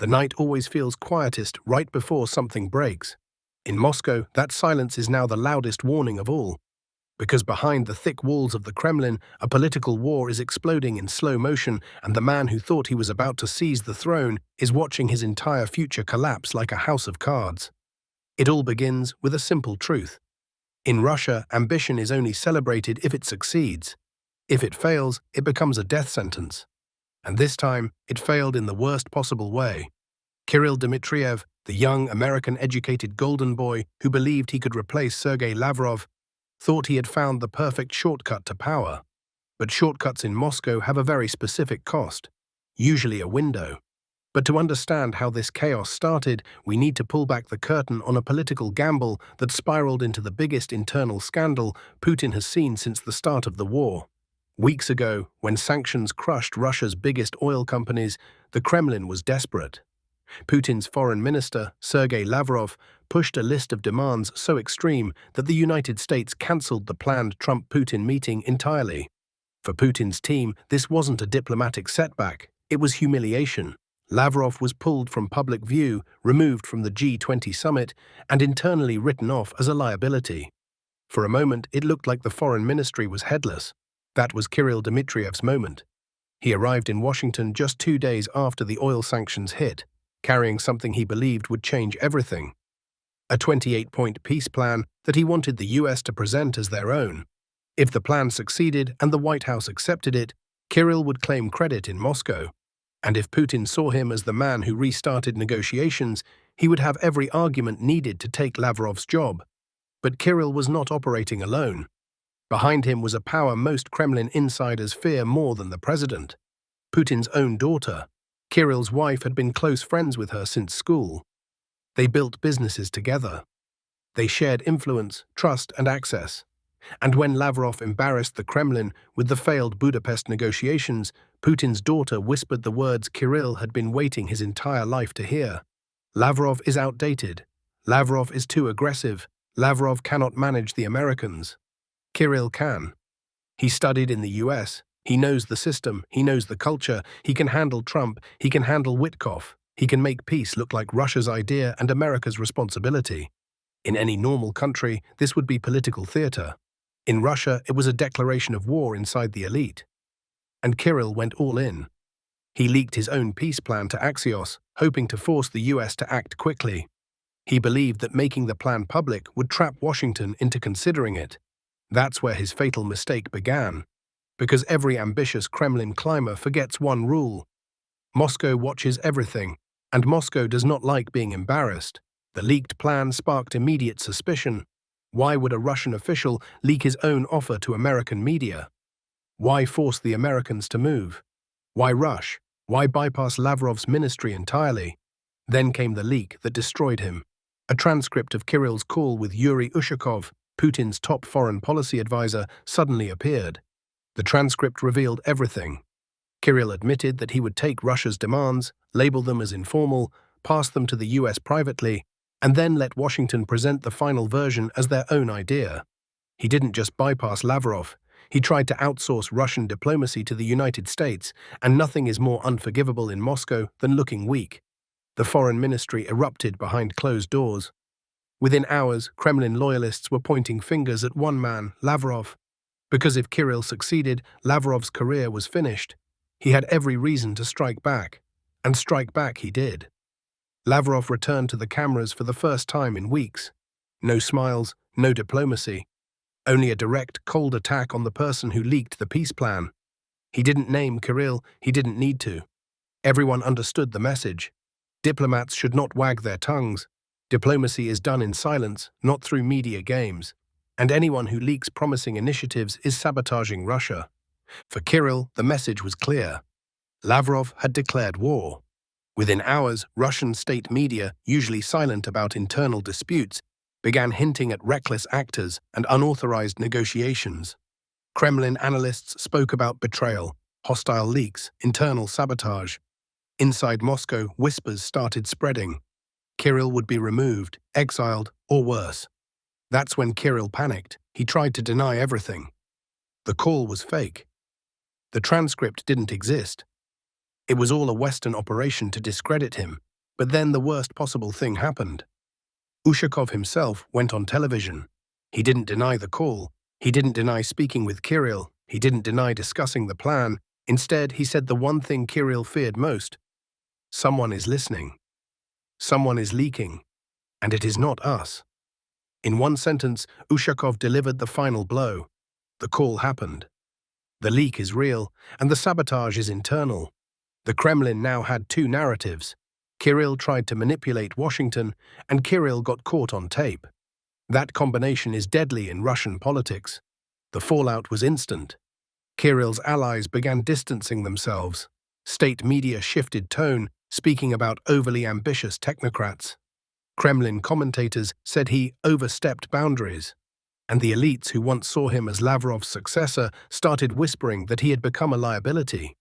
The night always feels quietest right before something breaks. In Moscow, that silence is now the loudest warning of all. Because behind the thick walls of the Kremlin, a political war is exploding in slow motion, and the man who thought he was about to seize the throne is watching his entire future collapse like a house of cards. It all begins with a simple truth. In Russia, ambition is only celebrated if it succeeds. If it fails, it becomes a death sentence. And this time, it failed in the worst possible way. Kirill Dmitriyev, the young American-educated golden boy who believed he could replace Sergey Lavrov, thought he had found the perfect shortcut to power. But shortcuts in Moscow have a very specific cost, usually a window. But to understand how this chaos started, we need to pull back the curtain on a political gamble that spiraled into the biggest internal scandal Putin has seen since the start of the war. Weeks ago, when sanctions crushed Russia's biggest oil companies, the Kremlin was desperate. Putin's foreign minister, Sergey Lavrov, pushed a list of demands so extreme that the United States cancelled the planned Trump-Putin meeting entirely. For Putin's team, this wasn't a diplomatic setback, it was humiliation. Lavrov was pulled from public view, removed from the G20 summit, and internally written off as a liability. For a moment, it looked like the foreign ministry was headless. That was Kirill Dmitriev's moment. He arrived in Washington just 2 days after the oil sanctions hit, carrying something he believed would change everything. A 28-point peace plan that he wanted the US to present as their own. If the plan succeeded and the White House accepted it, Kirill would claim credit in Moscow. And if Putin saw him as the man who restarted negotiations, he would have every argument needed to take Lavrov's job. But Kirill was not operating alone. Behind him was a power most Kremlin insiders fear more than the president. Putin's own daughter. Kirill's wife had been close friends with her since school. They built businesses together. They shared influence, trust, and access. And when Lavrov embarrassed the Kremlin with the failed Budapest negotiations, Putin's daughter whispered the words Kirill had been waiting his entire life to hear. Lavrov is outdated. Lavrov is too aggressive. Lavrov cannot manage the Americans. Kirill can. He studied in the US. He knows the system. He knows the culture. He can handle Trump. He can handle Witkoff. He can make peace look like Russia's idea and America's responsibility. In any normal country, this would be political theater. In Russia, it was a declaration of war inside the elite. And Kirill went all in. He leaked his own peace plan to Axios, hoping to force the US to act quickly. He believed that making the plan public would trap Washington into considering it. That's where his fatal mistake began. Because every ambitious Kremlin climber forgets one rule. Moscow watches everything, and Moscow does not like being embarrassed. The leaked plan sparked immediate suspicion. Why would a Russian official leak his own offer to American media? Why force the Americans to move? Why rush? Why bypass Lavrov's ministry entirely? Then came the leak that destroyed him. A transcript of Kirill's call with Yuri Ushakov, Putin's top foreign policy advisor, suddenly appeared. The transcript revealed everything. Kirill admitted that he would take Russia's demands, label them as informal, pass them to the US privately, and then let Washington present the final version as their own idea. He didn't just bypass Lavrov. He tried to outsource Russian diplomacy to the United States, and nothing is more unforgivable in Moscow than looking weak. The foreign ministry erupted behind closed doors. Within hours, Kremlin loyalists were pointing fingers at one man, Lavrov. Because if Kirill succeeded, Lavrov's career was finished. He had every reason to strike back. And strike back he did. Lavrov returned to the cameras for the first time in weeks. No smiles, no diplomacy. Only a direct, cold attack on the person who leaked the peace plan. He didn't name Kirill, he didn't need to. Everyone understood the message. Diplomats should not wag their tongues. Diplomacy is done in silence, not through media games. And anyone who leaks promising initiatives is sabotaging Russia. For Kirill, the message was clear. Lavrov had declared war. Within hours, Russian state media, usually silent about internal disputes, began hinting at reckless actors and unauthorized negotiations. Kremlin analysts spoke about betrayal, hostile leaks, internal sabotage. Inside Moscow, whispers started spreading. Kirill would be removed, exiled, or worse. That's when Kirill panicked. He tried to deny everything. The call was fake. The transcript didn't exist. It was all a Western operation to discredit him, But then the worst possible thing happened. Ushakov himself went on television. He didn't deny the call. He didn't deny speaking with Kirill. He didn't deny discussing the plan. Instead, he said the one thing Kirill feared most. Someone is listening. Someone is leaking. And it is not us. In one sentence, Ushakov delivered the final blow. The call happened. The leak is real, and the sabotage is internal. The Kremlin now had two narratives. Kirill tried to manipulate Washington, and Kirill got caught on tape. That combination is deadly in Russian politics. The fallout was instant. Kirill's allies began distancing themselves. State media shifted tone, speaking about overly ambitious technocrats. Kremlin commentators said he overstepped boundaries. And the elites who once saw him as Lavrov's successor started whispering that he had become a liability.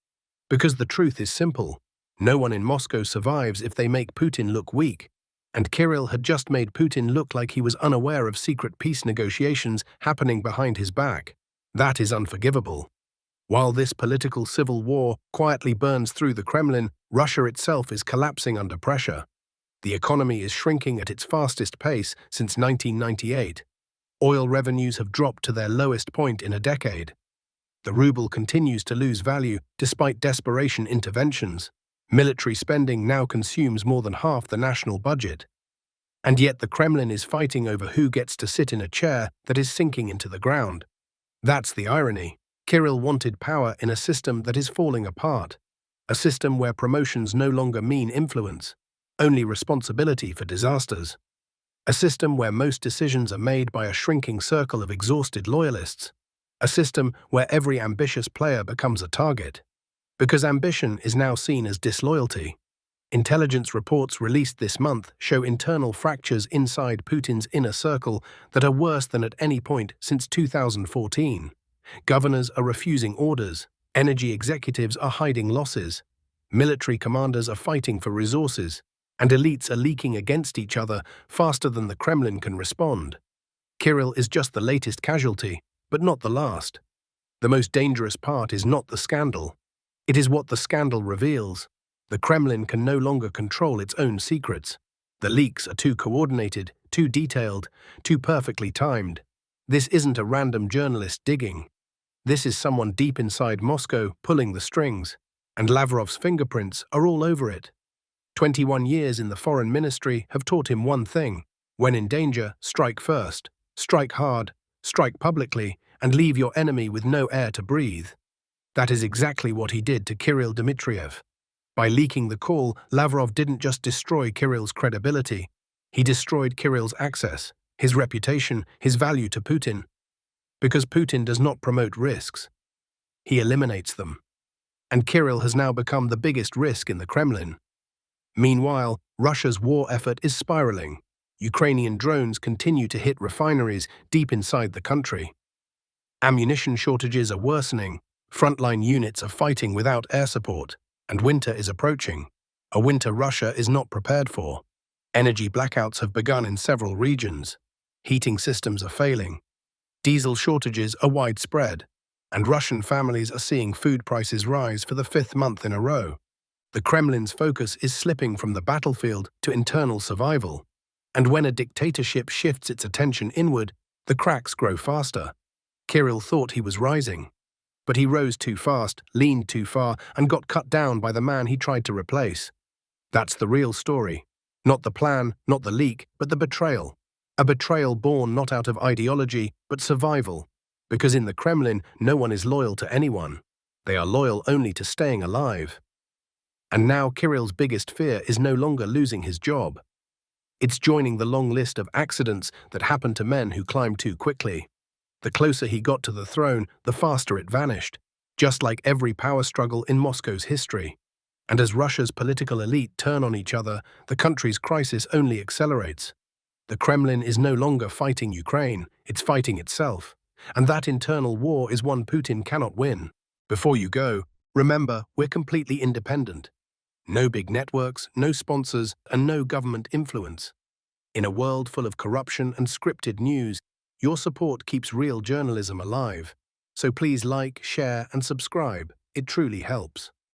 Because the truth is simple. No one in Moscow survives if they make Putin look weak. And Kirill had just made Putin look like he was unaware of secret peace negotiations happening behind his back. That is unforgivable. While this political civil war quietly burns through the Kremlin, Russia itself is collapsing under pressure. The economy is shrinking at its fastest pace since 1998. Oil revenues have dropped to their lowest point in a decade. The ruble continues to lose value despite desperation interventions. Military spending now consumes more than half the national budget. And yet the Kremlin is fighting over who gets to sit in a chair that is sinking into the ground. That's the irony. Kirill wanted power in a system that is falling apart. A system where promotions no longer mean influence, only responsibility for disasters. A system where most decisions are made by a shrinking circle of exhausted loyalists. A system where every ambitious player becomes a target. Because ambition is now seen as disloyalty. Intelligence reports released this month show internal fractures inside Putin's inner circle that are worse than at any point since 2014. Governors are refusing orders. Energy executives are hiding losses. Military commanders are fighting for resources. And elites are leaking against each other faster than the Kremlin can respond. Kirill is just the latest casualty, but not the last. The most dangerous part is not the scandal. It is what the scandal reveals. The Kremlin can no longer control its own secrets. The leaks are too coordinated, too detailed, too perfectly timed. This isn't a random journalist digging. This is someone deep inside Moscow pulling the strings, and Lavrov's fingerprints are all over it. 21 years in the foreign ministry have taught him one thing. When in danger, strike first, strike hard, strike publicly, and leave your enemy with no air to breathe. That is exactly what he did to Kirill Dmitriyev. By leaking the call, Lavrov didn't just destroy Kirill's credibility. He destroyed Kirill's access, his reputation, his value to Putin. Because Putin does not promote risks. He eliminates them. And Kirill has now become the biggest risk in the Kremlin. Meanwhile, Russia's war effort is spiraling. Ukrainian drones continue to hit refineries deep inside the country. Ammunition shortages are worsening. Frontline units are fighting without air support. And winter is approaching. A winter Russia is not prepared for. Energy blackouts have begun in several regions. Heating systems are failing. Diesel shortages are widespread. And Russian families are seeing food prices rise for the 5th month in a row. The Kremlin's focus is slipping from the battlefield to internal survival. And when a dictatorship shifts its attention inward, the cracks grow faster. Kirill thought he was rising. But he rose too fast, leaned too far, and got cut down by the man he tried to replace. That's the real story. Not the plan, not the leak, but the betrayal. A betrayal born not out of ideology, but survival. Because in the Kremlin, no one is loyal to anyone. They are loyal only to staying alive. And now Kirill's biggest fear is no longer losing his job. It's joining the long list of accidents that happened to men who climbed too quickly. The closer he got to the throne, the faster it vanished, just like every power struggle in Moscow's history. And as Russia's political elite turn on each other, the country's crisis only accelerates. The Kremlin is no longer fighting Ukraine, it's fighting itself. And that internal war is one Putin cannot win. Before you go, remember, we're completely independent. No big networks, no sponsors, and no government influence. In a world full of corruption and scripted news, your support keeps real journalism alive. So please like, share, and subscribe. It truly helps.